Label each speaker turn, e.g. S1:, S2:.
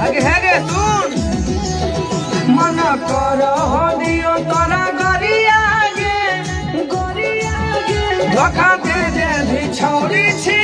S1: আগে হ্যাঁ গে শুন मन कर दियो तोरा गरिया गे धोखा दे दे भी छौरी छी